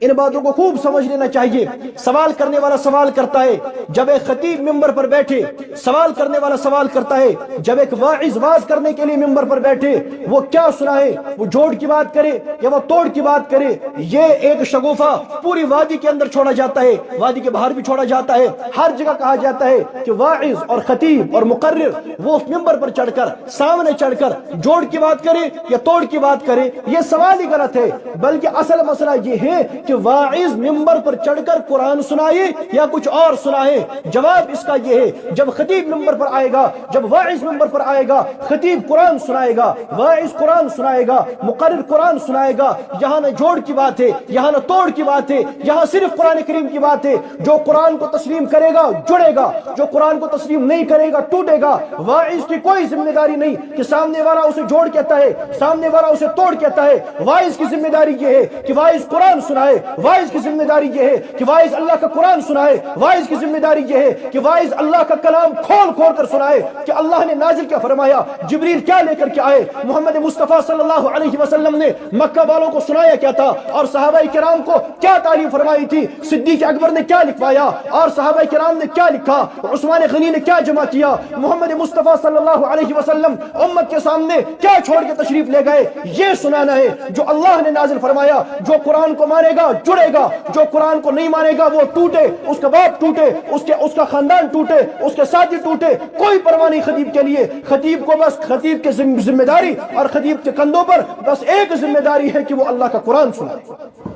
ان باتوں کو خوب سمجھ لینا چاہیے۔ سوال کرنے والا سوال کرتا ہے جب ایک خطیب ممبر پر بیٹھے، سوال کرنے والا سوال کرتا ہے جب ایک واعظ واز کرنے کے لیے ممبر پر بیٹھے، وہ کیا سنائے، وہ جوڑ کی بات کرے یا وہ توڑ کی بات کرے۔ یہ ایک شگوفہ پوری وادی کے اندر چھوڑا جاتا ہے، وادی کے باہر بھی چھوڑا جاتا ہے، ہر جگہ کہا جاتا ہے کہ واعظ اور خطیب اور مقرر وہ ممبر پر چڑھ کر، سامنے چڑھ کر جوڑ کی بات کرے یا توڑ کی بات کرے۔ یہ سوال ہی غلط ہے، بلکہ اصل مسئلہ یہ ہے کہ واعظ ممبر پر چڑھ کر قرآن سنائے یا کچھ اور سنائے۔ جواب اس کا یہ ہے جب خطیب ممبر پر آئے گا، جب واعظ ممبر پر آئے گا، خطیب قرآن سنائے گا، واعظ قرآن سنائے گا، مقرر قرآن سنائے گا، یہاں نہ جوڑ کی بات ہے، یہاں نہ توڑ کی بات ہے، یہاں صرف قرآن کریم کی بات ہے۔ جو قرآن کو تسلیم کرے گا جڑے گا، جو قرآن کو تسلیم نہیں کرے گا ٹوٹے گا۔ واعظ کی کوئی ذمہ داری نہیں کہ سامنے والا اسے جوڑ کہتا ہے، سامنے والا اسے توڑ کہتا ہے۔ واعظ کی ذمہ داری یہ ہے کہ واعظ قرآن سنائے، واعظ کی ذمہ داری یہ ہے کہ واعظ اللہ کا قرآن سنائے، واعظ کی ذمہ داری یہ ہے کہ واعظ اللہ کا کلام کھول کھول کر سنائے کہ اللہ نے نازل کیا فرمایا، جبریل کیا لے کر کے آئے، محمد مصطفیٰ صلی اللہ علیہ وسلم نے مکہ والوں کو سنایا کیا تھا، اور صحابہ کرام کو کیا تعلیم فرمائی تھی، صدیق اکبر نے کیا لکھوایا اور صحابہ کرام نے کیا لکھا، عثمان غنی نے کیا جمع کیا، محمد مصطفیٰ صلی اللہ علیہ وسلم امت کے سامنے کیا چھوڑ کے تشریف لے گئے، یہ سنانا ہے جو اللہ نے نازل فرمایا۔ جو قرآن کو مانے گا جڑے گا، جو قرآن کو نہیں مانے گا وہ ٹوٹے، اس کا باپ ٹوٹے، اس کا خاندان ٹوٹے، اس کے ساتھی ٹوٹے، کوئی پرواہ نہیں خطیب کے لیے۔ خطیب کو بس خطیب کے ذمہ داری اور خطیب کے کندھوں پر بس ایک ذمہ داری ہے کہ وہ اللہ کا قرآن سنائے،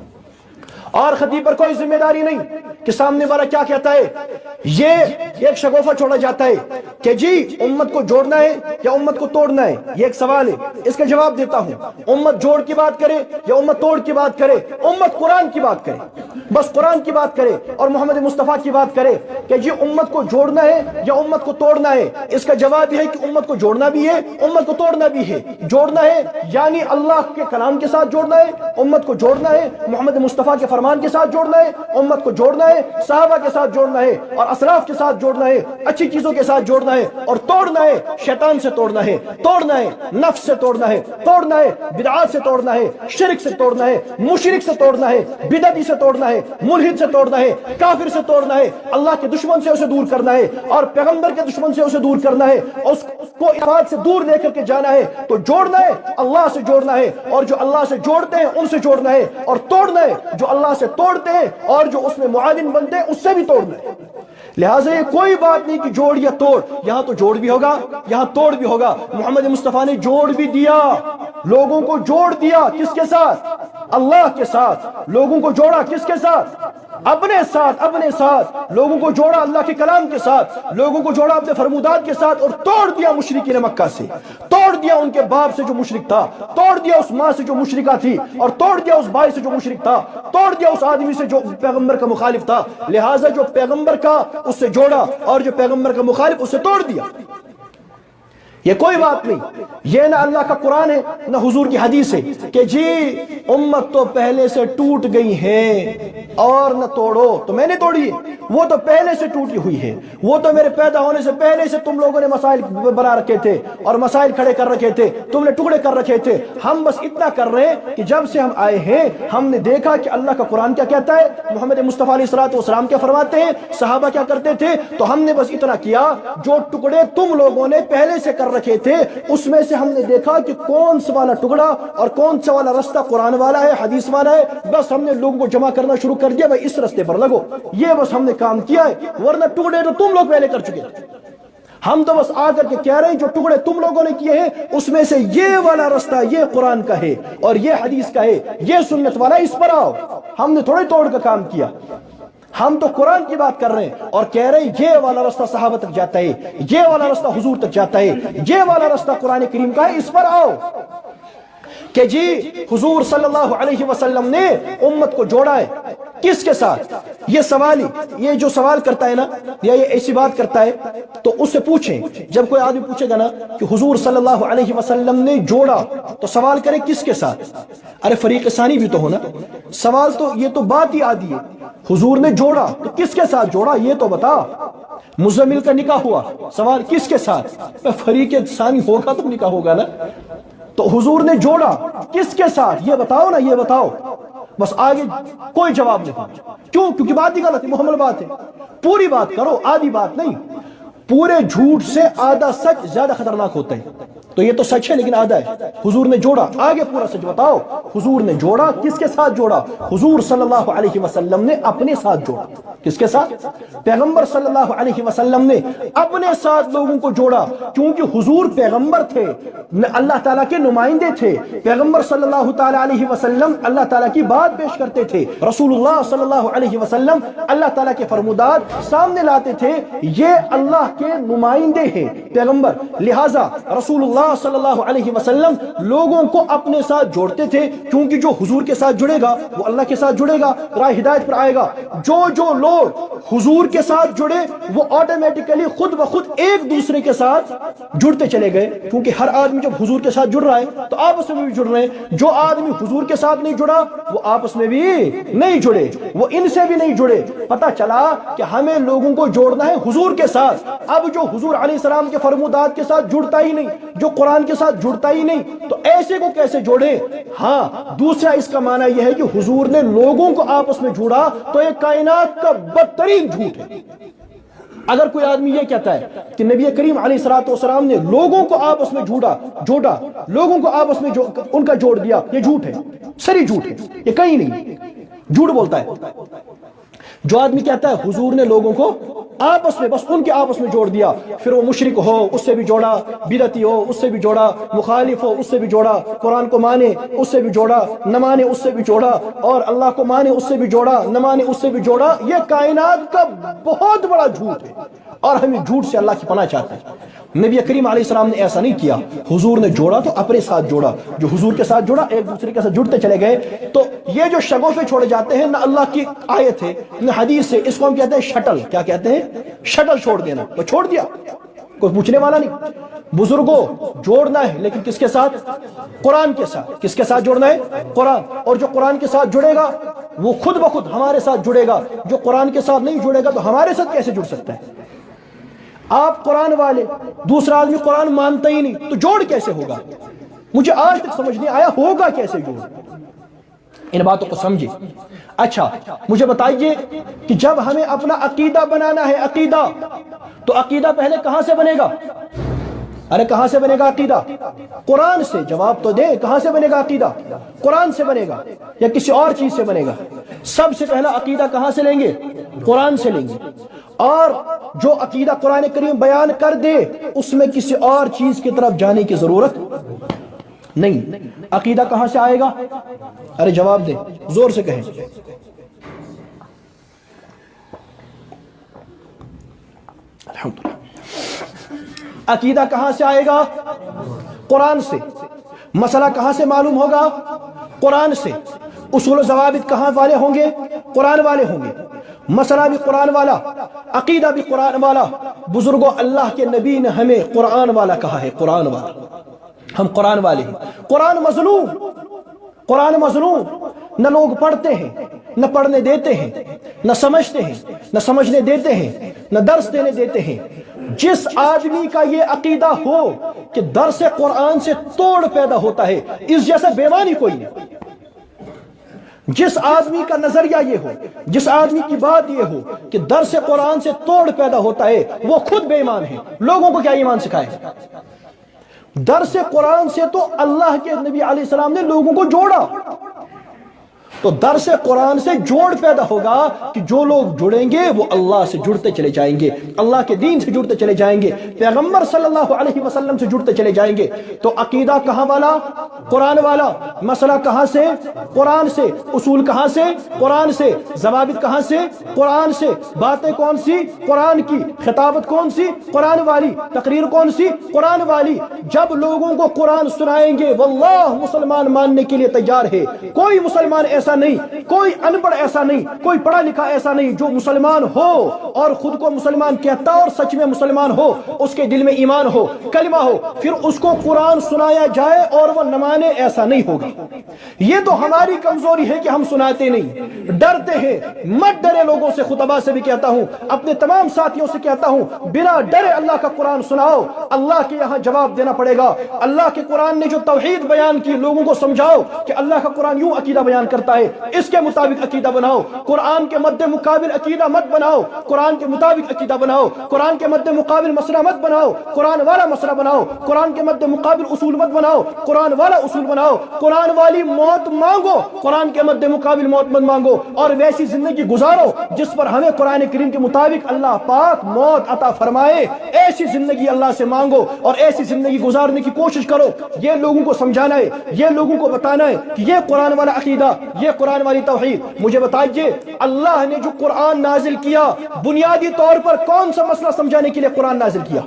اور خطیب پر کوئی ذمہ داری نہیں کہ سامنے والا کیا کہتا ہے۔ یہ ایک شگوفہ چھوڑا جاتا ہے کہ جی امت کو جوڑنا ہے یا امت کو توڑنا ہے، یہ ایک سوال ہے، اس کا جواب دیتا ہوں۔ امت جوڑ کی بات کرے یا امت توڑ کی بات کرے، امت قرآن کی بات کرے، بس قرآن کی بات کرے اور محمد مصطفیٰ کی بات کرے کہ جی امت کو جوڑنا ہے یا امت کو توڑنا ہے، اس کا جواب یہ ہے کہ امت کو جوڑنا بھی ہے، امت کو توڑنا بھی ہے۔ جوڑنا ہے یعنی اللہ کے کلام کے ساتھ جوڑنا ہے، امت کو جوڑنا ہے محمد مصطفیٰ کے فرمان کے ساتھ جوڑنا ہے، امت کو جوڑنا ہے صحابہ کے ساتھ جوڑنا ہے اور اسلاف کے ساتھ جوڑنا ہے، اچھی چیزوں کے ساتھ جوڑنا ہے، اور توڑنا ہے شیطان سے توڑنا ہے، توڑنا ہے نفس سے توڑنا ہے، توڑنا ہے بدعات سے توڑنا ہے، شرک سے توڑنا ہے، مشرک سے توڑنا ہے، بدعتی سے توڑنا ہے، ملحد سے توڑنا ہے، کافر سے توڑنا ہے، اللہ کے دشمن سے اسے دور کرنا ہے اور پیغمبر کے دشمن سے اسے دور کرنا ہے، اس کو عبادت سے دور لے کر کے جانا ہے۔ تو جوڑنا ہے اللہ سے جوڑنا ہے، اور جو اللہ سے جوڑتے ہیں ان سے جوڑنا ہے، اور توڑنا ہے جو اللہ سے توڑتے ہیں اور جو اس میں معاون بنتے ہیں اس سے بھی توڑنا ہے۔ لہٰذا یہ کوئی بات نہیں کہ جوڑ یا توڑ، یہاں تو جوڑ بھی ہوگا یہاں توڑ بھی ہوگا۔ محمد مصطفیٰ نے جوڑ بھی دیا، لوگوں کو جوڑ دیا، کس کے ساتھ؟ اللہ کے ساتھ۔ لوگوں کو جوڑا کس کے ساتھ؟ اپنے ساتھ، اپنے ساتھ۔ لوگوں کو جوڑا اللہ کے کلام کے ساتھ، لوگوں کو جوڑا اپنے فرمودات کے ساتھ، اور توڑ دیا مشرکین مکہ سے، توڑ دیا ان کے باپ سے جو مشرک تھا، توڑ دیا اس ماں سے جو مشرکہ تھی، اور توڑ دیا اس بھائی سے جو مشرک تھا، توڑ دیا اس آدمی سے جو پیغمبر کا مخالف تھا۔ لہٰذا جو پیغمبر کا اس سے جوڑا اور جو پیغمبر کا مخالف اس سے توڑ دیا۔ یہ کوئی بات نہیں، یہ نہ اللہ کا قرآن ہے نہ حضور کی حدیث ہے کہ جی امت تو پہلے سے ٹوٹ گئی ہے اور نہ توڑو۔ تو میں نے توڑی ہے، وہ تو پہلے سے ٹوٹی ہوئی ہے، وہ تو میرے پیدا ہونے سے پہلے سے تم لوگوں نے مسائل بنا رکھے تھے اور مسائل کھڑے کر رکھے تھے، تم نے ٹکڑے کر رکھے تھے۔ ہم بس اتنا کر رہے ہیں کہ جب سے ہم آئے ہیں ہم نے دیکھا کہ اللہ کا قرآن کیا کہتا ہے، محمد مصطفیٰ علیہ السلام کیا فرماتے ہیں، صحابہ کیا کرتے تھے، تو ہم نے بس اتنا کیا جو ٹکڑے تم لوگوں نے پہلے سے کر رکھے تھے اس میں سے ہم نے دیکھا کہ کون سا والا ٹکڑا اور کون سا والا رستہ قرآن والا ہے، حدیث والا ہے، بس ہم نے لوگوں کو جمع کرنا شروع کر دیا، بھائی اس رستے پر لگو۔ یہ بس ہم نے کام کیا ہے، ورنہ ٹکڑے تو تم لوگ پہلے کر چکے تھے۔ ہم تو بس آ کر کے کہہ رہے ہیں جو ٹکڑے تم لوگوں نے کیے ہیں اس میں سے یہ والا رستہ یہ قرآن کا ہے اور یہ حدیث کا ہے، یہ سنت والا، اس پر آؤ۔ ہم نے تھوڑے توڑ کا کام کیا، ہم تو قرآن کی بات کر رہے ہیں اور کہہ رہے ہیں یہ والا رستہ صحابہ تک جاتا ہے، یہ والا رستہ حضور تک جاتا ہے، یہ والا رستہ قرآن کریم کا ہے، اس پر آؤ۔ کہ جی حضور صلی اللہ علیہ وسلم نے امت کو جوڑا ہے کس کے ساتھ؟ یہ سوال ہی، یہ جو سوال کرتا ہے نا یا یہ ایسی بات کرتا ہے تو اس سے پوچھیں، جب کوئی آدمی پوچھے گا نا کہ حضور صلی اللہ علیہ وسلم نے جوڑا تو سوال کرے کس کے ساتھ؟ ارے فریق ثانی بھی تو ہونا، سوال تو یہ تو بات ہی آدھی ہے، حضور نے جوڑا تو کس کے ساتھ جوڑا یہ تو بتا۔ مزمل کا نکاح ہوا، سوال کس کے ساتھ؟ فریق ثانی ہوگا تو نکاح ہوگا نا، تو حضور نے جوڑا کس کے ساتھ یہ بتاؤ نا، یہ بتاؤ۔ بس آگے کوئی جواب نہیں. کیوں؟ کیونکہ بات ہی غلط ہے، محمل بات ہے. پوری بات کرو، آدھی بات نہیں. پورے جھوٹ سے آدھا سچ زیادہ خطرناک ہوتا ہے. تو یہ تو سچ ہے لیکن آدھا ہے. حضور نے جوڑا، آگے پورا سچ بتاؤ. حضور نے جوڑا، کس کے ساتھ جوڑا؟ حضور صلی اللہ علیہ وسلم نے اپنے ساتھ جوڑا. کس کے ساتھ؟ پیغمبر صلی اللہ علیہ وسلم نے اپنے ساتھ لوگوں کو جوڑا. کیونکہ حضور پیغمبر تھے، اللہ تعالیٰ کے نمائندے تھے. پیغمبر صلی اللہ تعالیٰ علیہ وسلم اللہ تعالیٰ کی بات پیش کرتے تھے. رسول اللہ صلی اللہ علیہ وسلم اللہ تعالیٰ کے فرمودات سامنے لاتے تھے. یہ اللہ کے نمائندے ہیں پیغمبر، لہٰذا رسول اللہ صلی اللہ علیہ وسلم لوگوں کو اپنے ساتھ جوڑتے تھے. کیونکہ جو حضور کے ساتھ جڑے گا وہ اللہ کے ساتھ جڑے گا، راہ ہدایت پر آئے گا. جو لوگ حضور کے ساتھ جڑے وہ آٹومیٹیکلی خود بخود ایک دوسرے کے ساتھ جڑتے چلے گئے. کیونکہ ہر آدمی جب حضور کے ساتھ جڑ رہا ہے تو آپس میں بھی جڑ رہے ہیں. جو آدمی حضور کے ساتھ نہیں جڑا وہ آپس میں بھی نہیں جڑے، وہ ان سے بھی نہیں جڑے. پتہ چلا کہ ہمیں لوگوں کو جوڑنا ہے حضور کے ساتھ. اب جو حضور علیہ السلام کے فرمودات کے ساتھ جڑتا ہی نہیں، جو قرآن کے ساتھ جڑتا ہی نہیں، تو ایسے کو کیسے جوڑے؟ ہاں، دوسرا اس کا معنی یہ ہے کہ حضور نے لوگوں کو آپس میں جوڑا تو یہ کائنات کا بدترین جھوٹ ہے. اگر کوئی آدمی یہ کہتا ہے کہ نبی کریم علیہ الصلوۃ والسلام نے لوگوں کو آپس میں جوڑا، لوگوں کو آپس میں ان کا جوڑ دیا، یہ جھوٹ ہے، سری جھوٹ ہے، یہ کہیں نہیں، جھوٹ بولتا ہے. جو آدمی کہتا ہے حضور نے لوگوں کو آپس میں، بس ان کے آپس میں جوڑ دیا، پھر وہ مشرک ہو اس سے بھی جوڑا، بدعتی ہو اس سے بھی جوڑا، مخالف ہو اس سے بھی جوڑا، قرآن کو مانے اس سے بھی جوڑا، نہ مانے اس سے بھی جوڑا، اور اللہ کو مانے اس سے بھی جوڑا، نہ مانے اس سے بھی جوڑا. یہ کائنات کا بہت بڑا جھوٹ ہے اور ہم جھوٹ سے اللہ کی پناہ چاہتے ہیں. نبی کریم علیہ السلام نے ایسا نہیں کیا. حضور نے جوڑا تو اپنے ساتھ جوڑا، جو حضور کے ساتھ جوڑا ایک دوسرے کے ساتھ جڑتے چلے گئے. تو یہ جو شگوفے چھوڑے جاتے ہیں، نہ اللہ کی آیت ہے نہ حدیث سے، اس کو ہم کہتے ہیں شٹل. کیا کہتے ہیں؟ شٹل چھوڑ دینا. وہ چھوڑ دیا، کوئی پوچھنے والا نہیں. بزرگوں جوڑنا ہے لیکن کس کے ساتھ؟ قرآن کے ساتھ. کس کے ساتھ جوڑنا ہے؟ قرآن. اور جو قرآن کے ساتھ جڑے گا وہ خود بخود ہمارے ساتھ جڑے گا. جو قرآن کے ساتھ نہیں جڑے گا تو ہمارے ساتھ کیسے جڑ سکتا ہے؟ آپ قرآن والے، دوسرا آدمی قرآن مانتا ہی نہیں، تو جوڑ کیسے ہوگا؟ مجھے آج تک سمجھ نہیں آیا ہوگا کیسے جوڑ. ان باتوں کو سمجھے. اچھا مجھے بتائیے کہ جب ہمیں اپنا عقیدہ بنانا ہے، عقیدہ، تو عقیدہ پہلے کہاں سے بنے گا؟ ارے کہاں سے بنے گا عقیدہ؟ قرآن سے. جواب تو دے، کہاں سے بنے گا عقیدہ؟ قرآن سے بنے گا یا کسی اور چیز سے بنے گا؟ سب سے پہلا عقیدہ کہاں سے لیں گے؟ قرآن سے لیں گے. اور جو عقیدہ قرآن کریم بیان کر دے اس میں کسی اور چیز کی طرف جانے کی ضرورت نہیں. عقیدہ کہاں سے آئے گا؟ ارے جواب دے، زور سے کہیں. الحمدللہ. عقیدہ کہاں سے آئے گا؟ قرآن سے. مسئلہ کہاں سے معلوم ہوگا؟ قرآن سے. اصول و ضوابط کہاں والے ہوں گے؟ قرآن والے ہوں گے. مسئلہ بھی قرآن والا، عقیدہ بھی قرآن والا. بزرگوں، اللہ کے نبی نے ہمیں قرآن والا کہا ہے، قرآن والا. ہم قرآن والے ہیں. قرآن مظلوم، قرآن مظلوم. نہ لوگ پڑھتے ہیں، نہ پڑھنے دیتے ہیں، نہ سمجھتے ہیں، نہ سمجھنے دیتے ہیں، نہ درس دینے دیتے ہیں. جس آدمی کا یہ عقیدہ ہو کہ درس قرآن سے توڑ پیدا ہوتا ہے، اس جیسا بیمانی کوئی نہیں. جس آدمی کا نظریہ یہ ہو، جس آدمی کی بات یہ ہو کہ درس قرآن سے توڑ پیدا ہوتا ہے، وہ خود بے ایمان ہے. لوگوں کو کیا ایمان سکھائے؟ درس قرآن سے تو اللہ کے نبی علیہ السلام نے لوگوں کو جوڑا. تو درس قرآن سے جوڑ پیدا ہوگا کہ جو لوگ جڑیں گے وہ اللہ سے جڑتے چلے جائیں گے، اللہ کے دین سے جڑتے چلے جائیں گے، پیغمبر صلی اللہ علیہ وسلم سے جڑتے چلے جائیں گے. تو عقیدہ کہاں والا؟ قرآن والا. مسئلہ کہاں سے؟ قرآن سے. اصول کہاں سے؟ قرآن سے. ضوابط کہاں سے؟ قرآن سے. باتیں کون سی؟ قرآن کی. خطابت کون سی؟ قرآن والی. تقریر کون سی؟ قرآن والی. جب لوگوں کو قرآن سنائیں گے واللہ مسلمان ماننے کے لیے تیار ہے. کوئی مسلمان ایسا نہیں، کوئی ان پڑھ ایسا نہیں، کوئی پڑھا لکھا ایسا نہیں جو مسلمان ہو اور خود کو مسلمان کہتا اور سچ میں مسلمان ہو، اس کے دل میں ایمان ہو، کلمہ ہو، پھر اس کو قرآن سنایا جائے اور وہ نہ مانے مانے ایسا نہیں ہوگا۔ یہ تو ہماری کمزوری ہے کہ ہم سناتے نہیں، ڈرتے ہیں۔ مت ڈرے لوگوں سے، خطبہ سے بھی کہتا ہوں، اپنے تمام ساتھیوں سے کہتا ہوں، بنا ڈرے اللہ کا قرآن سناؤ، اللہ کے یہاں جواب دینا پڑے گا۔ اللہ کے قرآن نے جو توحید بیان کی، لوگوں کو سمجھاؤ کہ اللہ کا قرآن یوں عقیدہ بیان کرتا ہے، اس کے مطابق عقیدہ بناؤ۔ قرآن کے مد مقابل عقیدہ مت بناؤ، قرآن کے مطابق عقیدہ بناؤ۔ قرآن کے مد مقابل مسئلہ مت بناؤ، قرآن والا مسئلہ بناؤ۔ قرآن کے مد مقابل اصول مت بناؤ، قرآن والا اصول بناؤ۔ قرآن والی موت مانگو، قرآن کے مد مقابل موت مت مانگو، اور ویسی زندگی گزارو جس پر ہمیں قرآن کریم کے مطابق اللہ پاک موت عطا فرمائے۔ ایسی زندگی اللہ سے مانگو اور ایسی زندگی گزارنے کی کوشش کرو۔ یہ لوگوں کو سمجھانا ہے، یہ لوگوں کو بتانا ہے کہ یہ قرآن والا عقیدہ، یہ قرآن والی توحید۔ مجھے بتائیے، اللہ نے جو قرآن نازل کیا، بنیادی طور پر کون سا مسئلہ سمجھانے کے لیے قرآن نازل کیا؟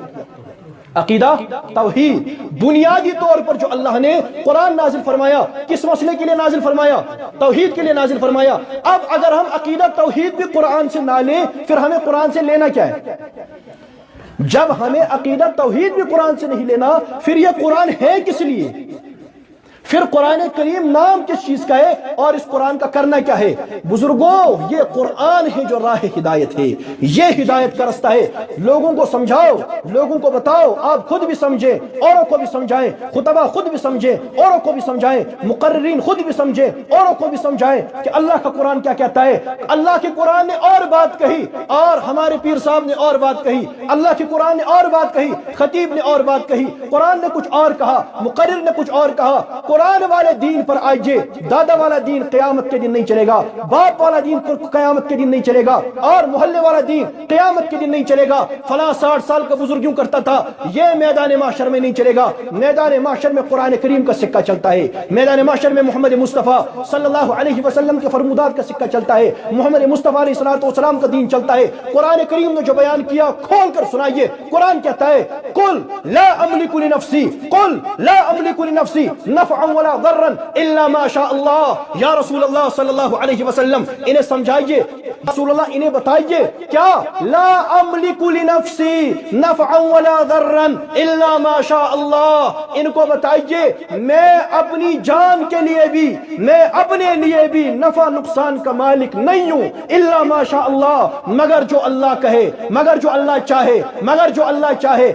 عقیدہ، توحید۔ بنیادی طور پر جو اللہ نے قرآن نازل فرمایا، کس مسئلے کے لیے نازل فرمایا؟ توحید کے لیے نازل فرمایا۔ اب اگر ہم عقیدہ توحید بھی قرآن سے نہ لیں، پھر ہمیں قرآن سے لینا کیا ہے؟ جب ہمیں عقیدہ توحید بھی قرآن سے نہیں لینا، پھر یہ قرآن ہے کس لیے؟ پھر قرآن کریم نام کس چیز کا ہے اور اس قرآن کا کرنا کیا ہے؟ بزرگوں، یہ قرآن ہے جو راہ ہدایت ہے، یہ ہدایت کا رستہ ہے۔ لوگوں کو سمجھاؤ، لوگوں کو بتاؤ، آپ خود بھی سمجھیں، اوروں کو بھی سمجھائیں، خطبہ خود بھی سمجھیں، اوروں کو بھی سمجھائیں، مقررین خود بھی سمجھیں، اوروں کو بھی سمجھائیں کہ اللہ کا قرآن کیا کہتا ہے۔ اللہ کے قرآن نے اور بات کہی اور ہمارے پیر صاحب نے اور بات کہی، اللہ کے قرآن نے اور بات کہی، خطیب نے اور بات کہی، قرآن نے کچھ اور کہا، مقرر نے کچھ اور کہا۔ قرآن والے دین پر آئیے، دادا والا دین قیامت کے دن نہیں چلے گا، باپ والا دین قیامت کے دن نہیں چلے گا، اور محلے والا دین قیامت کے دن نہیں چلے گا۔ فلاں 60 سال کا بزرگ یوں کرتا تھا، یہ میدان محشر میں نہیں چلے گا۔ میدان محشر میں قرآن کریم کا سکہ چلتا ہے، میدان محشر میں محمد مصطفیٰ صلی اللہ علیہ وسلم کے فرمودات کا سکہ چلتا ہے، محمد مصطفیٰ علیہ السلام کا دین چلتا ہے۔ قرآن کریم نے جو بیان کیا کھول کر سنائیے۔ قرآن کہتا ہے، قل لا املک لنفسی، قل لا املک لنفسی نفعا ولا ضرا الا ما شاء اللہ۔ یا رسول اللہ صلی اللہ علیہ وسلم انہیں سمجھائیے، رسول اللہ انہیں بتائیے کیا؟ لا املک لنفسی نفعا ولا ضرا الا ما شاء اللہ۔ ان کو بتائیے میں اپنی جان کے لیے بھی، میں اپنے لیے بھی نفع نقصان کا مالک نہیں ہوں، الا ما شاء اللہ، مگر جو اللہ کہے، مگر جو اللہ چاہے، مگر جو اللہ چاہے۔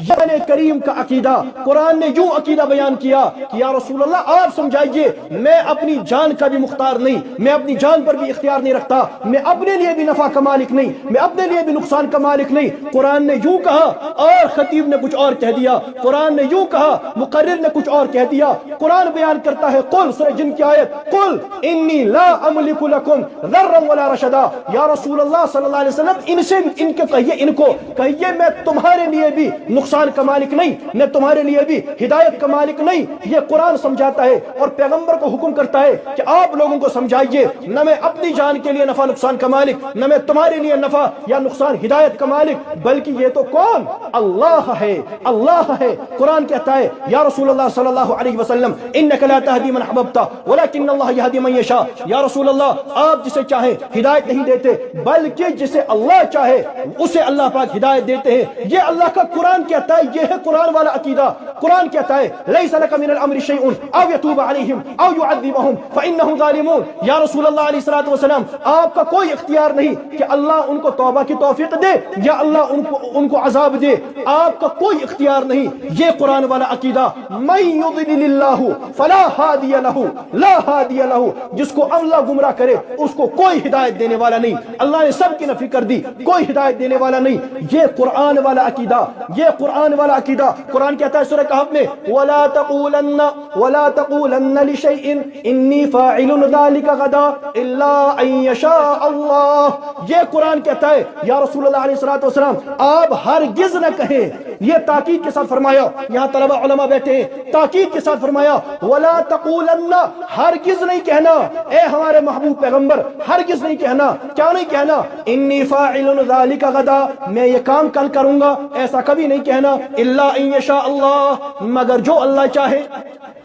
قرآن کریم کا عقیدہ، قرآن نے یوں عقیدہ بیان کیا کہ یا رسول اللہ آپ سمجھائیے، میں اپنی جان کا بھی مختار نہیں، میں اپنی جان پر بھی اختیار نہیں رکھتا، میں اپنے لیے بھی نفع کا مالک نہیں، میں اپنے لیے بھی نقصان کا مالک نہیں۔ قرآن نے یوں کہا اور خطیب نے کچھ اور کہہ دیا، قرآن نے یوں کہا، مقرر نے کچھ اور کہہ دیا۔ قرآن بیان کرتا ہے، قل، سورہ جن کی آیت، قل انی لا املک لکم ضرا ولا رشدا۔ یا رسول اللہ صلی اللہ علیہ وسلم ان سے ان کے کہیے، ان کو کہیے میں تمہارے لیے بھی نقصان کا مالک نہیں، میں تمہارے لیے بھی ہدایت کا مالک نہیں۔ یہ قرآن سمجھاتا ہے اور پیغمبر کو حکم کرتا ہے کہ آپ لوگوں کو سمجھائیے، نہ میں اپنی جان کے لیے نفع نقصان کا مالک، نہ میں تمہارے لیے نفع یا نقصان ہدایت کا مالک، بلکہ یہ تو کون؟ اللہ ہے، اللہ ہے۔ قرآن کہتا ہے یا رسول اللہ صلی اللہ علیہ وسلم انک لا تہدی من احببت ولکن اللہ یہدی من یشاء۔ یا رسول اللہ آپ جسے چاہیں ہدایت نہیں دیتے، بلکہ جسے اللہ چاہے اسے اللہ پاک ہدایت دیتے ہیں۔ یہ اللہ کا قرآن کہتا ہے، یہ ہے قرآن والا عقیدہ۔ قرآن کہتا ہے لیس لک من الامر شیء او یتوب علیہم او یعذبہم فانہم ظالمون۔ یا رسول اللہ علیہ الصلوۃ والسلام آپ کا کوئی اختیار نہیں کہ اللہ ان کو توبہ کی توفیق دے یا اللہ ان کو عذاب دے، آپ کا کوئی اختیار نہیں۔ یہ قرآن والا عقیدہ، من یضلل اللہ فلا ہادی لہ، لا ہادی لہ، جس کو اللہ گمراہ کرے اس کو کوئی ہدایت دینے والا نہیں۔ اللہ نے سب کی نفی کر دی، کوئی ہدایت دینے والا نہیں۔ یہ قرآن والا عقیدہ، یہ قرآن والا عقیدہ۔ قرآن کہتا ہے سورہ کہف میں ولا تقولن لشیء انی فاعل ذلک غدا الا ان یشاء اللہ۔ یہ قرآن کہتا ہے یا رسول اللہ علیہ الصلوۃ والسلام آپ ہرگز نہ کہیں، یہ تاکید کے ساتھ فرمایا، یہاں طلبہ علماء بیٹھے ہیں، تاکید کے ساتھ فرمایا ولا تقولن، ہرگز نہیں کہنا اے ہمارے محبوب پیغمبر، ہرگز نہیں کہنا۔ کیا نہیں کہنا؟ انی فاعل ذلک غدا، میں یہ کام کل کروں گا، ایسا کبھی نہیں کہنا۔ الا ان یشاء اللہ، مگر جو اللہ چاہے۔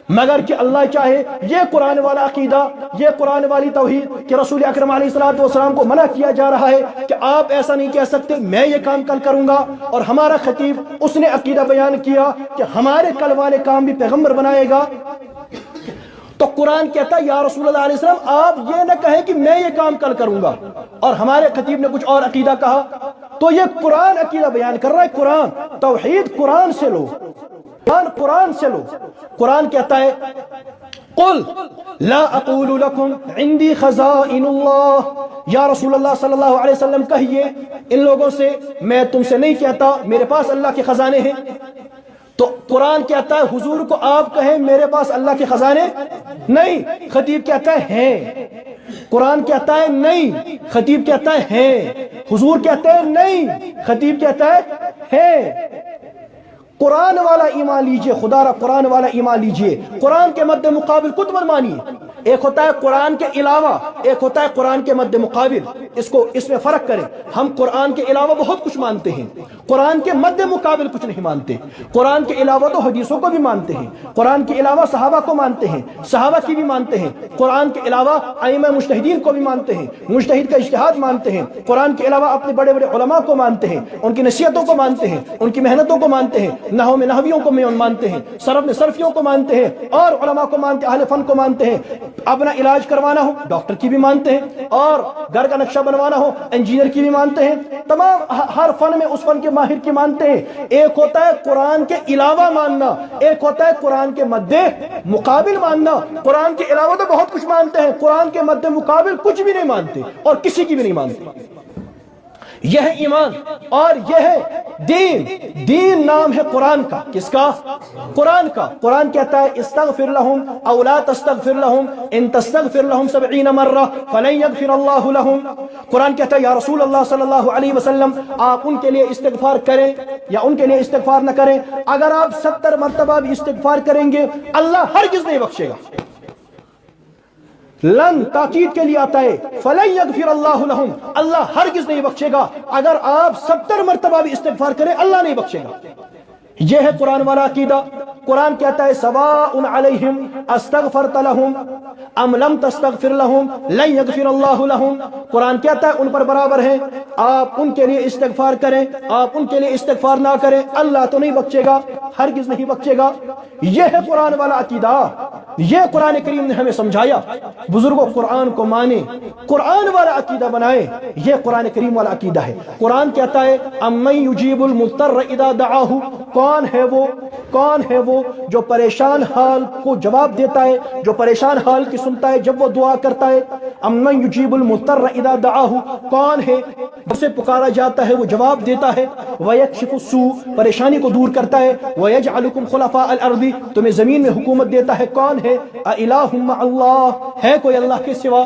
مگر کہ اللہ چاہے یہ قرآن والا عقیدہ، یہ قرآن والی توحید کہ رسول اکرم علیہ الصلوۃ والسلام کو منع کیا جا رہا ہے کہ آپ ایسا نہیں کہہ سکتے میں یہ کام کل کروں گا، اور ہمارا خطیب اس نے عقیدہ بیان کیا کہ ہمارے کل والے کام بھی پیغمبر بنائے گا، تو قرآن کہتا ہے یا رسول اللہ علیہ السلام آپ یہ نہ کہیں کہ میں یہ کام کل کروں گا، اور ہمارے خطیب نے کچھ اور عقیدہ کہا، تو یہ قرآن عقیدہ بیان کر رہا ہے۔ قرآن توحید قرآن سے لو، قرآن سے لو۔ قرآن کہتا ہے قل لا اقول لكم عندي خزائن اللہ، یا رسول اللہ صلی اللہ علیہ وسلم کہیے ان لوگوں سے میں تم سے نہیں کہتا میرے پاس اللہ کے خزانے ہیں، تو قرآن کہتا ہے حضور کو آپ کہیں میرے پاس اللہ کے خزانے نہیں، خطیب کہتا ہے ہیں، قرآن کہتا ہے نہیں، خطیب کہتا ہے ہیں، حضور کہتے ہیں نہیں، خطیب کہتا ہے ہیں۔ قرآن والا ایمان لیجئے، خدا را قرآن والا ایمان لیجئے، قرآن کے مد مقابل خود من مانیے، ایک ہوتا ہے قرآن کے علاوہ، ایک ہوتا ہے قرآن کے مد مقابل، اس میں فرق کریں۔ ہم قرآن کے علاوہ بہت کچھ مانتے ہیں، قرآن کے مد مقابل کچھ نہیں مانتے۔ قرآن کے علاوہ تو حدیثوں کو بھی مانتے ہیں، قرآن کے علاوہ صحابہ کو مانتے ہیں، صحابہ کی بھی مانتے ہیں، قرآن کے علاوہ ائمہ مجتہدین کو بھی مانتے ہیں، مجتہد کا اجتہاد مانتے ہیں، قرآن کے علاوہ اپنے بڑے بڑے علماء کو مانتے ہیں، ان کی نصیحتوں کو مانتے ہیں، ان کی محنتوں کو مانتے ہیں، نحو میں نحویوں کو مانتے ہیں، صرف میں صرفیوں کو مانتے ہیں، اور علماء کو مانتے ہیں، اہل فن کو مانتے ہیں، اپنا علاج کروانا ہو ڈاکٹر کی بھی مانتے ہیں، اور گھر کا نقشہ بنوانا ہو انجینئر کی بھی مانتے ہیں، تمام ہر فن میں اس فن کے ماہر کی مانتے ہیں۔ ایک ہوتا ہے قرآن کے علاوہ ماننا، ایک ہوتا ہے قرآن کے مد مقابل ماننا۔ قرآن کے علاوہ تو بہت کچھ مانتے ہیں، قرآن کے مد مقابل کچھ بھی نہیں مانتے اور کسی کی بھی نہیں مانتے۔ یہ ہے ایمان اور یہ ہے دین۔ دین نام ہے قرآن کا، کس کا؟ قرآن کا۔ قرآن کہتا ہے استغفر لہم او لا تستغفر لہم ان تستغفر لہم 70 مرہ فلن یغفر اللہ لہم۔ قرآن کہتا ہے یا رسول اللہ صلی اللہ علیہ وسلم آپ ان کے لیے استغفار کریں یا ان کے لیے استغفار نہ کریں، اگر آپ 70 مرتبہ بھی استغفار کریں گے اللہ ہرگز نہیں بخشے گا۔ لن تاکید کے لیے آتا ہے، فلن یغفر اللہ لہم، اللہ ہرگز نہیں بخشے گا۔ اگر آپ 70 مرتبہ بھی استغفار کریں اللہ نہیں بخشے گا۔ یہ ہے قرآن والا عقیدہ۔ قرآن کہتا ہے سواء علیہم استغفرت لہم ام لم تستغفر لہم لن یغفر اللہ لہم۔ قرآن کہتا ہے ان پر برابر ہیں، آپ ان کے لیے استغفار کریں آپ ان کے لیے استغفار نہ کریں اللہ تو نہیں بخشے گا، ہرگز نہیں بخشے گا۔ یہ ہے قرآن والا عقیدہ، یہ قرآن کریم نے ہمیں سمجھایا۔ بزرگوں قرآن کو مانیں، قرآن والا عقیدہ بنائیں، یہ قرآن کریم والا عقیدہ ہے۔ قرآن کہتا ہے امن یجیب المضطر اذا دعاہ، کون ہے وہ جو پریشان حال کو جواب دیتا ہے، جو پریشان حال کی سنتا ہے جب وہ دعا کرتا ہے۔ امن یجیب المضطر اذا دعاہ، کون ہے جسے پکارا جاتا ہے وہ جواب دیتا ہے۔ ویکشف السوء، پریشانی کو دور کرتا ہے۔ ویجعلکم خلفاء الارض، تمہیں زمین میں حکومت دیتا ہے۔ کون ہے؟ اِلٰہ مع اللہ، ہے کوئی اللہ کے سوا؟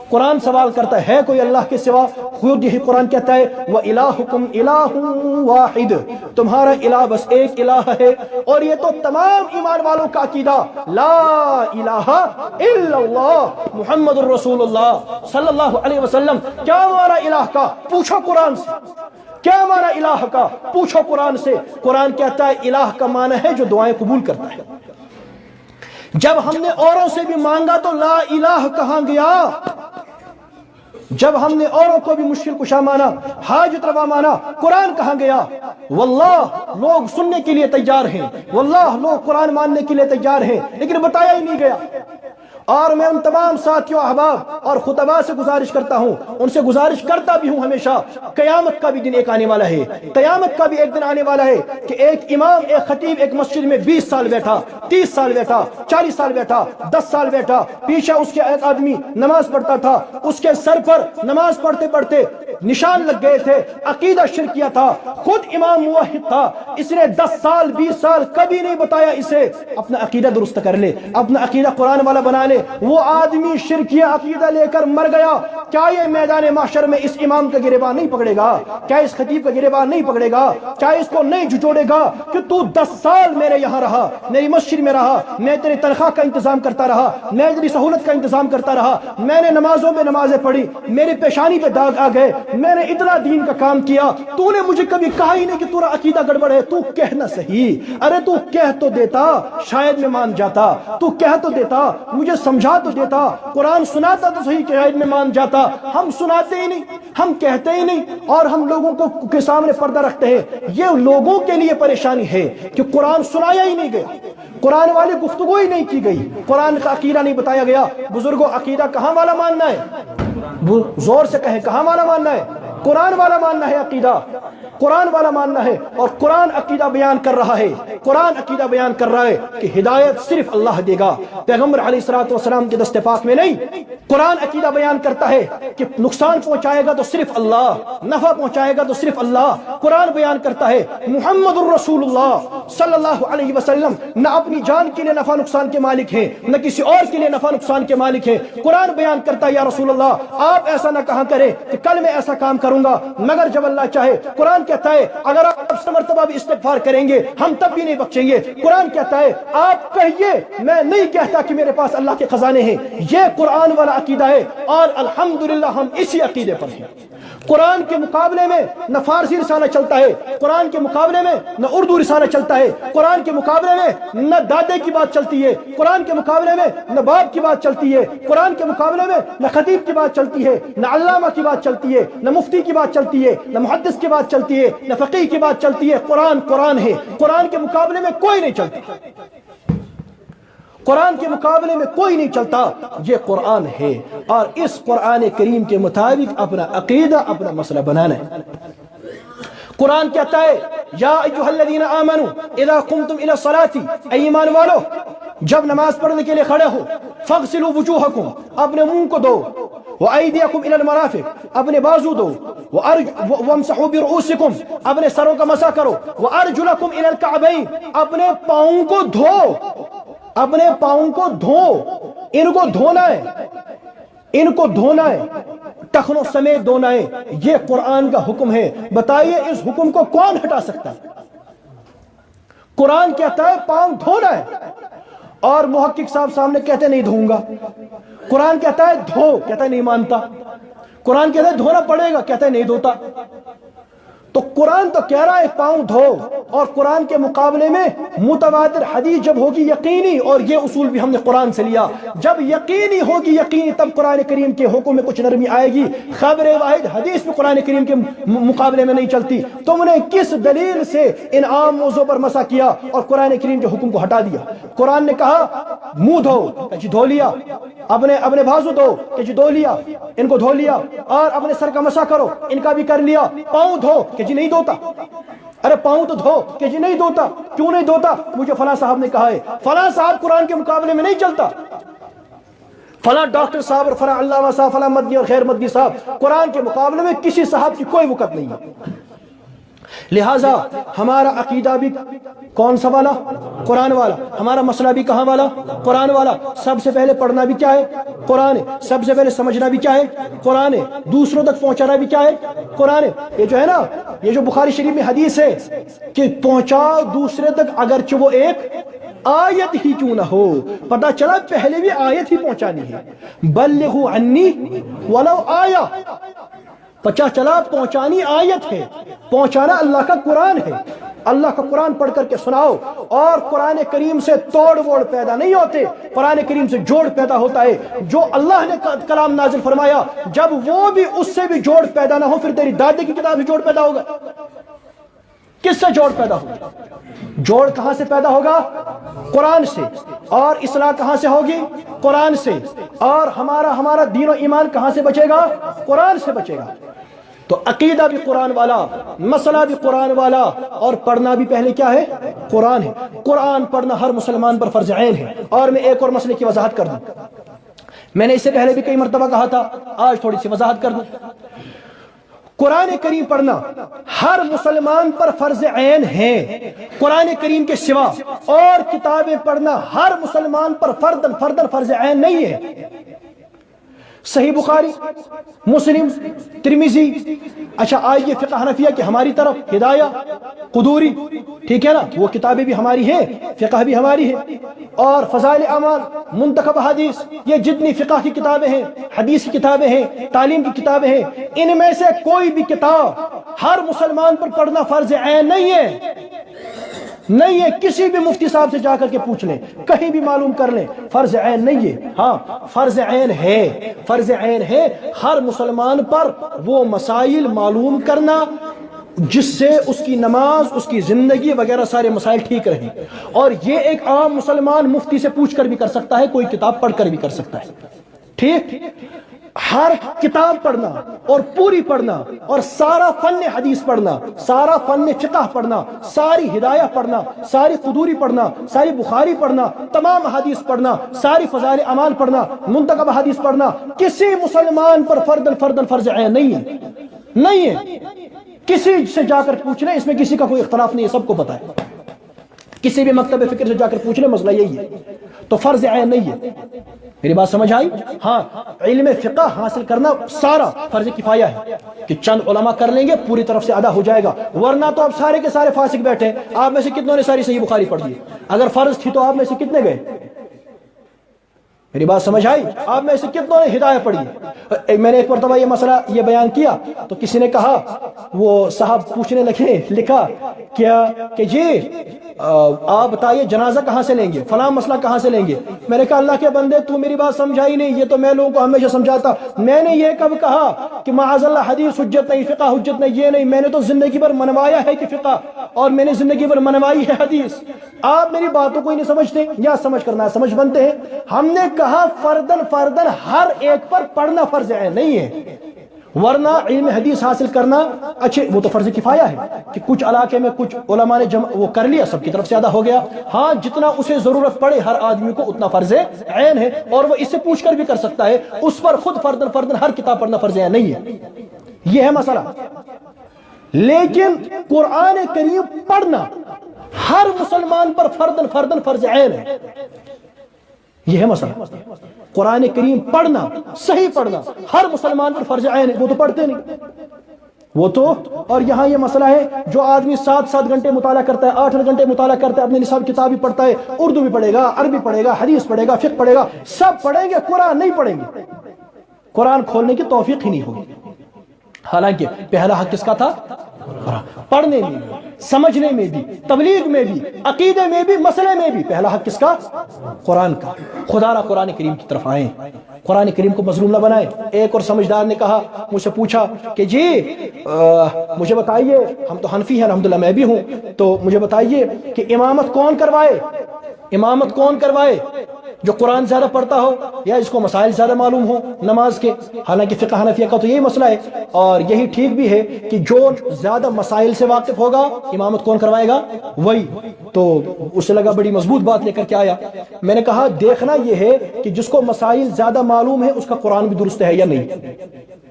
قرآن سوال کرتا ہے کوئی اللہ کے سوا؟ خود یہی قرآن کہتا ہے وَإِلَٰهُكُمْ إِلَٰهٌ وَاحِدٌ، تمہارا الہ بس ایک الہ ہے۔ اور یہ تو تمام ایمان والوں کا عقیدہ، لا الہ الا اللہ محمد الرسول اللہ صلی اللہ علیہ وسلم۔ کیا ہمارا الہ کا؟ پوچھو قرآن سے۔ کیا ہمارا الہ کا؟ پوچھو قرآن سے۔ قرآن کہتا ہے الہ کا معنی ہے جو دعائیں قبول کرتا ہے۔ جب ہم نے اوروں سے بھی مانگا تو لا الہ کہاں گیا؟ جب ہم نے اوروں کو بھی مشکل کشا مانا، حاجت روا مانا، قرآن کہاں گیا؟ واللہ لوگ سننے کے لیے تیار ہیں، واللہ لوگ قرآن ماننے کے لیے تیار ہیں، لیکن بتایا ہی نہیں گیا۔ اور میں ان تمام ساتھیوں احباب اور خطباء سے گزارش کرتا ہوں، ان سے گزارش کرتا بھی ہوں ہمیشہ، قیامت کا بھی دن ایک آنے والا ہے، قیامت کا بھی ایک دن آنے والا ہے کہ ایک امام، ایک خطیب ایک مسجد میں 20 سال بیٹھا، 30 سال بیٹھا، 40 سال بیٹھا، 10 سال بیٹھا، پیچھے اس کے ایک آدمی نماز پڑھتا تھا، اس کے سر پر نماز پڑھتے پڑھتے نشان لگ گئے تھے، عقیدہ شرکیہ تھا، خود امام موحد تھا، اس نے 10 سال 20 سال کبھی نہیں بتایا اسے اپنا عقیدہ درست کر لے، اپنا عقیدہ قرآن والا بنا لے۔ وہ آدمی شرکیہ عقیدہ لے کر مر گیا، کیا یہ میدان محشر میں اس امام کا گریبان نہیں پکڑے گا؟ کیا اس خطیب کا گریبان نہیں پکڑے گا؟ کیا اس کو نہیں جھٹوڑے گا کہ تو 10 سال میرے یہاں رہا، میری مسجد میں رہا، میں تیری تنخواہ کا انتظام کرتا رہا، میں تیری سہولت کا انتظام کرتا رہا، میں نے نمازوں میں نمازیں پڑھی، میری پیشانی پہ داغ آ گئے، میں نے اتنا دین کا کام کیا, تو نے مجھے کبھی کہا ہی نہیں کہ تیرا عقیدہ گڑبڑ ہے. تو کہنا صحیح, ارے تو کہہ تو دیتا, شاید میں مان جاتا. تو کہہ تو دیتا, مجھے سمجھا تو دیتا, قرآن سناتا تو صحیح, شاید میں مان جاتا. ہم سناتے ہی نہیں, ہم کہتے ہی نہیں, اور ہم لوگوں کو کے سامنے پردہ رکھتے ہیں. یہ لوگوں کے لیے پریشانی ہے کہ قرآن سنایا ہی نہیں گیا, قرآن والی گفتگو ہی نہیں کی گئی, قرآن کا عقیدہ نہیں بتایا گیا. بزرگوں, عقیدہ کہاں والا ماننا ہے؟ زور سے کہیں, کہاں والا ماننا ہے؟ قرآن والا ماننا ہے. عقیدہ قرآن والا ماننا ہے, اور قرآن عقیدہ بیان کر رہا ہے. قرآن عقیدہ بیان کر رہا ہے کہ ہدایت صرف اللہ دے گا, پیغمبر علیہ الصلوۃ والسلام کے دست پاک میں نہیں. قرآن عقیدہ بیان کرتا ہے کہ نقصان پہنچائے گا تو صرف اللہ, نفع پہنچائے گا تو صرف اللہ. قرآن بیان کرتا ہے محمد الرسول اللہ صلی اللہ علیہ وسلم نہ اپنی جان کے لیے نفع نقصان کے مالک ہیں, نہ کسی اور کے لیے نفع نقصان کے مالک ہیں. قرآن بیان کرتا ہے یا رسول اللہ آپ ایسا نہ کہا کریں کہ کل میں ایسا کام کروں گا مگر جب اللہ چاہے. قرآن کہتا ہے اگر آپ اب سے مرتبہ بھی استغفار کریں گے ہم تب بھی نہیں بخشیں گے. قرآن کہتا ہے آپ کہیے میں نہیں کہتا کہ میرے پاس اللہ کے خزانے ہیں. یہ قرآن والا عقیدہ ہے, اور الحمدللہ ہم اسی عقیدے پر ہیں. قرآن کے مقابلے میں نہ فارسی رسالہ چلتا ہے, قرآن کے مقابلے میں نہ اردو رسالہ چلتا ہے, قرآن کے مقابلے میں نہ دادے کی بات چلتی ہے, قرآن کے مقابلے میں نہ باپ کی بات چلتی ہے, قرآن کے مقابلے میں نہ خطیب کی بات چلتی ہے, نہ علامہ کی بات چلتی ہے, نہ مفتی کی بات چلتی ہے, نہ محدث کی بات چلتی ہے, نہ فقیہ کی بات چلتی ہے. قرآن قرآن ہے, قرآن کے مقابلے میں کوئی نہیں چلتا, قرآن کے مقابلے میں کوئی نہیں چلتا. یہ قرآن ہے, اور اس قرآن کریم کے مطابق اپنا عقیدہ, اپنا مسئلہ بنانا ہے. قرآن کہتا ہے یا ایھا الذین آمنوا اذا قمتم الی الصلاۃ, اے ایمان والو جب نماز پڑھنے کے لیے کھڑے ہو, فاغسلوا وجوہکم, اپنے منہ کو دھو, وایدیکم الی المرافق, اپنے بازو دھو, وامسحوا برؤوسکم, اپنے سروں کا مسح کرو, وارجلکم الی الکعبین, اپنے پاؤں کو دھو, اپنے پاؤں کو دھو, ان کو دھونا ہے, ان کو دھونا ہے, ٹخنوں سمیت دھونا ہے. یہ قرآن کا حکم ہے. بتائیے اس حکم کو کون ہٹا سکتا ہے؟ قرآن کہتا ہے پاؤں دھونا ہے, اور محقق صاحب سامنے کہتے نہیں دھوؤں گا. قرآن کہتا ہے دھو, کہتا ہے نہیں مانتا. قرآن کہتا ہے دھونا پڑے گا, کہتا ہے نہیں دھوتا. تو قرآن تو کہہ رہا ہے پاؤں دھو, اور قرآن کے مقابلے میں متواتر حدیث جب ہوگی یقینی, اور یہ اصول بھی ہم نے قرآن سے لیا, جب یقینی ہوگی یقینی تب قرآن کریم کے حکم میں کچھ نرمی آئے گی. خبر واحد حدیث میں قرآن کریم کے مقابلے میں نہیں چلتی. تم نے کس دلیل سے ان عام موضوع پر مسا کیا اور قرآن کریم کے حکم کو ہٹا دیا؟ قرآن نے کہا منہ دھو, کہ جی دھو لیا, اپنے بازو دھو, کہ جی دھو لیا, ان کو دھو لیا, اور اپنے سر کا مسا کرو, ان کا بھی کر لیا. پاؤں دھو, کہ جی نہیں دھوتا. ارے پاؤں تو دھو, کہ جی نہیں دھوتا. کیوں نہیں دھوتا؟ مجھے فلاں صاحب نے کہا ہے. فلاں صاحب قرآن کے مقابلے میں نہیں چلتا. فلاں ڈاکٹر صاحب اور فلاں علامہ صاحب, فلاں مدنی اور خیر مدنی صاحب, قرآن کے مقابلے میں کسی صاحب کی کوئی وقت نہیں ہے. لہٰذا ہمارا عقیدہ بھی کون سا والا؟ قرآن والا. ہمارا مسئلہ بھی کہاں والا؟ قرآن والا. سب سے پہلے پڑھنا بھی کیا ہے؟ قرآن ہے. سب سے پہلے سمجھنا بھی کیا ہے؟ قرآن ہے. دوسروں تک پہنچانا بھی کیا ہے؟ قرآن ہے. یہ جو ہے نا, یہ جو بخاری شریف میں حدیث ہے کہ پہنچاؤ دوسرے تک اگرچہ وہ ایک آیت ہی کیوں نہ ہو. پتہ چلا پہلے بھی آیت ہی پہنچانی ہے. بلغوا عنی ولو آیہ, پتہ چلا پہنچانی آیت ہے, پہنچانا اللہ کا قرآن ہے. اللہ کا قرآن پڑھ کر کے سناؤ. اور قرآن کریم سے توڑ ووڑ پیدا نہیں ہوتے, قرآن کریم سے جوڑ پیدا ہوتا ہے. جو اللہ نے کلام نازل فرمایا, جب وہ بھی اس سے بھی جوڑ پیدا نہ ہو, پھر تیری دادی کی کتاب سے جوڑ پیدا ہوگا. کس سے جوڑ پیدا ہوگا؟ جوڑ کہاں سے پیدا ہوگا؟ قرآن سے. اور اصلاح کہاں سے ہوگی؟ قرآن سے. اور ہمارا دین و ایمان کہاں سے بچے گا؟ قرآن سے بچے گا. تو عقیدہ بھی قرآن والا, مسئلہ بھی قرآن والا, اور پڑھنا بھی پہلے کیا ہے؟ قرآن ہے. قرآن پڑھنا ہر مسلمان پر فرض عین ہے. اور میں ایک اور مسئلے کی وضاحت کر دوں. میں نے اس سے پہلے بھی کئی مرتبہ کہا تھا, آج تھوڑی سی وضاحت کر دوں. قرآن کریم پڑھنا ہر مسلمان پر فرض عین ہے. قرآن کریم کے سوا اور کتابیں پڑھنا ہر مسلمان پر فردن فرض عین نہیں ہے. صحیح بخاری, مسلم, ترمذی, اچھا آئیے فقہ حنفیہ کہ ہماری طرف ہدایہ, قدوری, ٹھیک ہے نا, وہ کتابیں بھی ہماری ہیں, فقہ بھی ہماری ہے. اور فضائل اعمال، منتخب حدیث، یہ جتنی فقہ کی کتابیں ہیں، حدیث کی کتابیں ہیں، تعلیم کی کتابیں ہیں، ان میں سے کوئی بھی کتاب ہر مسلمان پر پڑھنا فرض عین نہیں ہے، نہیں ہے۔ کسی بھی مفتی صاحب سے جا کر کے پوچھ لیں، کہیں بھی معلوم کر لیں، فرض عین نہیں ہے۔ ہاں فرض عین ہے، فرض عین ہے ہر مسلمان پر وہ مسائل معلوم کرنا جس سے اس کی نماز، اس کی زندگی وغیرہ سارے مسائل ٹھیک رہیں، اور یہ ایک عام مسلمان مفتی سے پوچھ کر بھی کر سکتا ہے، کوئی کتاب پڑھ کر بھی کر سکتا ہے، ٹھیک۔ ہر کتاب پڑھنا اور پوری پڑھنا اور سارا فن حدیث پڑھنا، سارا فن فقہ پڑھنا، ساری ہدایہ پڑھنا، ساری قدوری پڑھنا، ساری بخاری پڑھنا، تمام حدیث پڑھنا، ساری فضائل اعمال پڑھنا، منتخب حدیث پڑھنا، کسی مسلمان پر فردن فرض عین نہیں ہے، نہیں ہے۔ کسی سے جا کر پوچھ لیں، اس میں کسی کا کوئی اختلاف نہیں ہے، سب کو پتا ہے۔ کسی بھی مکتب فکر سے جا کر پوچھ لیں، مسئلہ یہی ہے، تو فرض عین نہیں ہے۔ میری بات سمجھ آئی؟ ہاں علم فقہ حاصل کرنا سارا فرض کفایہ ہے کہ چند علماء کر لیں گے، پوری طرف سے ادا ہو جائے گا، ورنہ تو آپ سارے کے سارے فاسق بیٹھے ہیں۔ آپ میں سے کتنوں نے ساری صحیح بخاری پڑھ لی؟ اگر فرض تھی تو آپ میں سے کتنے گئے؟ میری بات سمجھ آئی؟ آپ میں سے کتنوں نے ہدایت پڑھی؟ میں نے ایک مرتبہ یہ مسئلہ یہ بیان کیا تو کسی نے کہا، وہ صاحب پوچھنے لگے، لکھا کیا کہ جی آپ بتائیے جنازہ کہاں سے لیں گے، فلاں مسئلہ کہاں سے لیں گے؟ میں نے کہا اللہ کے بندے تو میری بات سمجھائی نہیں، یہ تو میں لوگوں کو ہمیشہ سمجھاتا۔ میں نے یہ کب کہا کہ معاذ اللہ حدیث حجت نہیں، فقہ حجت نہیں؟ یہ نہیں، میں نے تو زندگی بھر منوایا ہے کہ فقہ، اور میں نے زندگی بھر منوائی ہے حدیث۔ آپ میری باتوں کو ہی نہیں سمجھتے، یا سمجھ کرنا سمجھ بنتے ہیں۔ ہم نے کہا فردن ہر ایک پر پڑھنا فرض عین نہیں ہے، ورنہ علم حدیث حاصل کرنا اچھے وہ تو فرض کفایہ ہے کہ کچھ علاقے میں کچھ علماء نے وہ کر لیا، سب کی طرف سے ادا ہو گیا۔ ہاں جتنا اسے ضرورت پڑے ہر آدمی کو اتنا فرض عین ہے، اور وہ اس سے پوچھ کر بھی کر سکتا ہے، اس پر خود فردن ہر کتاب پڑھنا فرض عین نہیں ہے، یہ ہے مسئلہ۔ لیکن قرآن کریم پڑھنا ہر مسلمان پر فردن فرض عین ہے، یہ ہے مسئلہ۔ قرآن کریم پڑھنا، صحیح پڑھنا ہر مسلمان پر فرض عین ہے، وہ تو پڑھتے نہیں وہ تو۔ اور یہاں یہ مسئلہ ہے، جو آدمی 7 گھنٹے مطالعہ کرتا ہے، 8 گھنٹے مطالعہ کرتا ہے، اپنے نصاب کتاب بھی پڑھتا ہے، اردو بھی پڑھے گا، عربی پڑھے گا، حدیث پڑھے گا، فقہ پڑھے گا، سب پڑھیں گے، قرآن نہیں پڑھیں گے، قرآن کھولنے کی توفیق ہی نہیں ہوگی۔ حالانکہ پہلا حق کس کا تھا؟ پڑھنے میں بھی، سمجھنے میں بھی، تبلیغ میں بھی، عقیدے میں بھی، مسئلے میں بھی پہلا حق کس کا؟ قرآن کا۔ خدا را قرآن کریم کی طرف آئیں، قرآن کریم کو مظلوم نہ بنائیں۔ ایک اور سمجھدار نے کہا، مجھ سے پوچھا کہ جی مجھے بتائیے، ہم تو حنفی ہیں الحمدللہ، میں بھی ہوں، تو مجھے بتائیے کہ امامت کون کروائے؟ امامت کون کروائے؟ جو قرآن زیادہ پڑھتا ہو یا اس کو مسائل زیادہ معلوم ہو نماز کے؟ حالانکہ فقہ حنفیہ کا تو یہی مسئلہ ہے، اور یہی ٹھیک بھی ہے کہ جو زیادہ مسائل سے واقف ہوگا امامت کون کروائے گا؟ وہی۔ تو اسے لگا بڑی مضبوط بات لے کر کے آیا۔ میں نے کہا دیکھنا یہ ہے کہ جس کو مسائل زیادہ معلوم ہے اس کا قرآن بھی درست ہے یا نہیں۔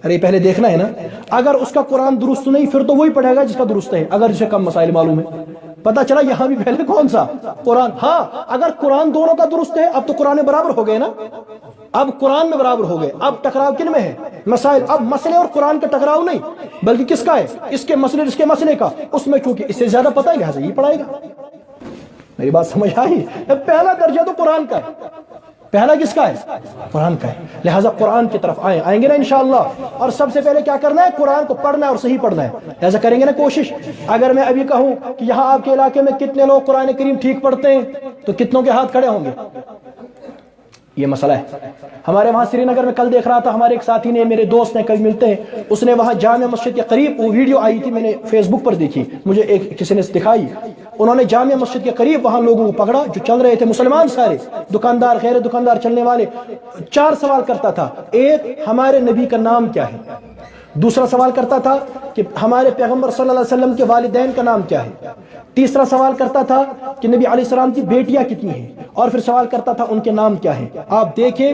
ارے پہلے دیکھنا ہے نا، اگر اس کا قرآن درست نہیں پھر تو وہی پڑھے گا جس کا درست ہے، اگر جسے کم مسائل معلوم ہے۔ پتہ چلا یہاں بھی پہلے کون سا؟ قرآن۔ ہاں اگر قرآن دونوں کا درست ہے، اب تو قرآن میں برابر ہو گئے نا، اب قرآن میں برابر ہو گئے۔ اب ٹکراؤ کن میں ہے؟ مسائل۔ اب مسئلے اور قرآن کا ٹکراؤ نہیں، بلکہ کس کا ہے؟ اس کے مسئلے کا، اس میں چونکہ اس سے زیادہ پتہ ہے لہٰذا یہ پڑھائے گا۔ میری بات سمجھ آئی؟ پہلا درجہ تو قرآن کا ہے، پہلا کس کا ہے؟ قرآن کا ہے، لہٰذا قرآن کی طرف آئیں گے نا انشاءاللہ۔ اور سب سے پہلے کیا کرنا ہے؟ قرآن کو پڑھنا ہے اور صحیح پڑھنا ہے، لہٰذا کریں گے نا کوشش۔ اگر میں ابھی کہوں کہ یہاں آپ کے علاقے میں کتنے لوگ قرآن کریم ٹھیک پڑھتے ہیں تو کتنوں کے ہاتھ کھڑے ہوں گے؟ یہ مسئلہ ہے۔ ہمارے وہاں سری نگر میں کل دیکھ رہا تھا، ہمارے ایک ساتھی نے، میرے دوست نے، کل ملتے ہیں، اس نے وہاں جامع مسجد کے قریب وہ ویڈیو آئی تھی، میں نے فیس بک پر دیکھی، مجھے ایک کسی نے دکھائی، انہوں نے جامع مسجد کے قریب وہاں لوگوں کو پکڑا جو چل رہے تھے، مسلمان سارے، دکاندار، غیر دکاندار، چلنے والے۔ 4 سوال کرتا تھا، ایک ہمارے نبی کا نام کیا ہے، دوسرا سوال کرتا تھا کہ ہمارے پیغمبر صلی اللہ علیہ وسلم کے والدین کا نام کیا ہے، تیسرا سوال کرتا تھا کہ نبی علیہ السلام کی بیٹیاں کتنی ہیں، اور پھر سوال کرتا تھا ان کے نام کیا ہیں۔ آپ دیکھیں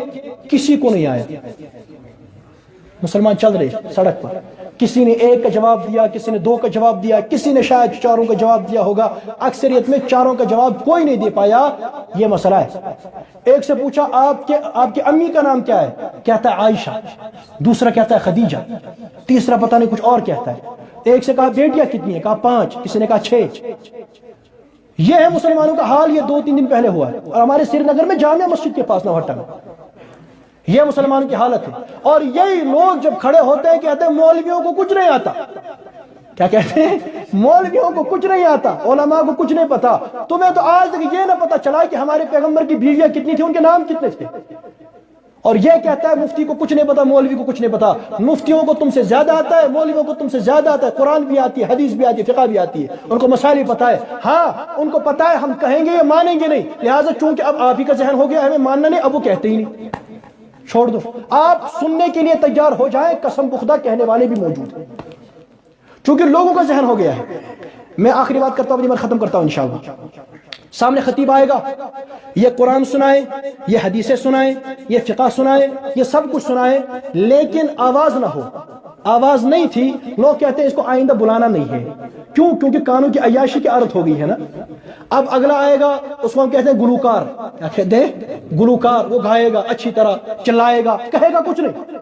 کسی کو نہیں آیا، مسلمان چل رہے سڑک پر، کسی نے 1 کا جواب دیا، کسی نے 2 کا جواب دیا، کسی نے شاید 4 کا جواب دیا ہوگا، اکثریت میں 4 کا جواب کوئی نہیں دے پایا۔ یہ مسئلہ ہے۔ ایک سے پوچھا آپ کے امی کا نام کیا ہے، کہتا ہے عائشہ، دوسرا کہتا ہے خدیجہ، تیسرا پتہ نہیں کچھ اور کہتا ہے۔ ایک سے کہا بیٹیاں کتنی ہیں، کہا 5، کسی نے کہا 6۔ یہ ہے مسلمانوں کا حال. یہ 2-3 دن پہلے ہوا ہے اور ہمارے سری نگر میں جامع مسجد کے پاس نوہٹا میں یہ مسلمان کی حالت ہے. اور یہی لوگ جب کھڑے ہوتے ہیں کہتے ہیں مولویوں کو کچھ نہیں آتا. کیا کہتے ہیں؟ مولویوں کو کچھ نہیں آتا, علماء کو کچھ نہیں پتا. تمہیں تو آج تک یہ نہ پتا چلا کہ ہمارے پیغمبر کی بیویاں کتنی تھی, ان کے نام کتنے تھے. اور یہ کہتا ہے مفتی کو کچھ نہیں پتا, مولوی کو کچھ نہیں پتا. مفتیوں کو تم سے زیادہ آتا ہے, مولویوں کو تم سے زیادہ آتا ہے. قرآن بھی آتی ہے, حدیث بھی آتی ہے, فقہ بھی آتی ہے, ان کو مسائل پتا ہے. ہاں ان کو پتا ہے, ہم کہیں گے یہ مانیں گے نہیں. لہٰذا چونکہ اب آپ ہی کا ذہن ہو گیا ہمیں ماننا نہیں, اب وہ کہتے ہی نہیں. چھوڑ دو, آپ سننے کے لیے تیار ہو جائیں, قسم بخدا کہنے والے بھی موجود ہیں چونکہ لوگوں کا ذہن ہو گیا ہے. میں آخری بات کرتا ہوں, ختم کرتا ہوں انشاءاللہ. سامنے خطیب آئے گا, یہ قرآن سنائے, یہ حدیثیں سنائے, یہ فقہ سنائے, یہ سب کچھ سنائے, لیکن آواز نہ ہو. آواز نہیں تھی, لوگ کہتے ہیں اس کو آئندہ بلانا نہیں ہے. کیوں؟ کیونکہ کانوں کی عیاشی کی عادت ہو گئی ہے نا. اب اگلا آئے گا, اس کو ہم کہتے ہیں گلوکار. کیا کہتے ہیں؟ گلوکار. وہ گائے گا اچھی طرح, چلائے گا, کہے گا کچھ نہیں.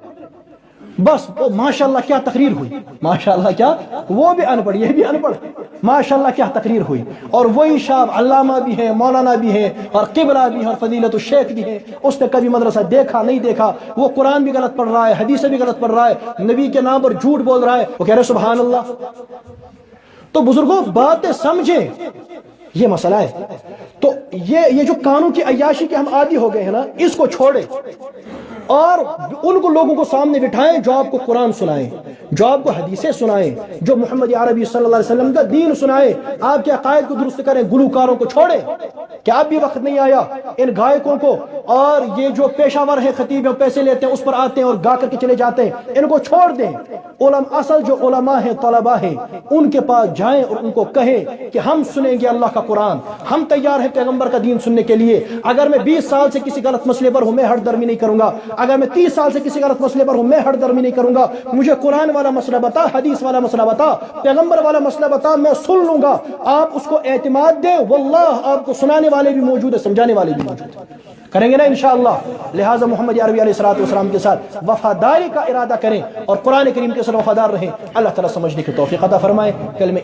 بس ماشاءاللہ کیا تقریر ہوئی, ماشاءاللہ کیا, وہ بھی ان پڑھ یہ بھی ان پڑھ, ماشاءاللہ کیا تقریر ہوئی. اور وہی شاہ علامہ بھی ہیں, مولانا بھی ہیں, اور قبلہ بھی ہیں, اور فضیلت الشیخ بھی ہیں. اس نے کبھی مدرسہ دیکھا نہیں دیکھا, وہ قرآن بھی غلط پڑھ رہا ہے, حدیثیں بھی غلط پڑھ رہا ہے, نبی کے نام پر جھوٹ بول رہا ہے, وہ کہہ رہے سبحان اللہ. تو بزرگوں باتیں سمجھیں, یہ مسئلہ ہے. تو یہ جو قانون کی عیاشی کے ہم عادی ہو گئے ہیں نا, اس کو چھوڑیں اور ان کو لوگوں کو سامنے بٹھائیں جو آپ کو قرآن سنائیں, جو آپ کو حدیثیں سنائیں, جو محمد عربی صلی اللہ علیہ وسلم کا دین سنائیں, آپ کے عقائد کو درست کریں. گلوکاروں کو چھوڑیں. کیا اب بھی وقت نہیں آیا ان گائکوں کو, اور یہ جو پیشہ ور ہیں, خطیب ہیں, پیسے لیتے ہیں, اس پر آتے ہیں اور گا کر کے چلے جاتے ہیں, ان کو چھوڑ دیں. اصل جو علماء ہیں, طلباء ہیں, ان کے پاس جائیں اور ان کو کہیں کہ ہم سنیں گے اللہ کا قرآن, ہم تیار ہیں پیغمبر کا دین سننے کے لیے. اگر میں 20 سال سے کسی غلط مسئلے پر ہوں, میں ہٹ درمی نہیں کروں گا. اگر میں 30 سال سے کسی غلط مسئلے پر ہوں, میں ہٹ درمی نہیں کروں گا. مجھے قرآن والا مسئلہ بتا, حدیث والا مسئلہ بتا, پیغمبر والا مسئلہ بتا, میں سن لوں گا. آپ اس کو اعتماد دیں, واللہ آپ کو سنانے والے بھی موجود ہیں, سمجھانے والے بھی موجود ہیں. کریں گے نا انشاءاللہ. لہٰذا محمد عربی علیہ السلام کے ساتھ وفاداری کا ارادہ کریں اور قرآن کریم کے ساتھ وفادار رہیں. اللہ تعالیٰ سمجھنے کی توفیق عطا فرمائے. کلمہ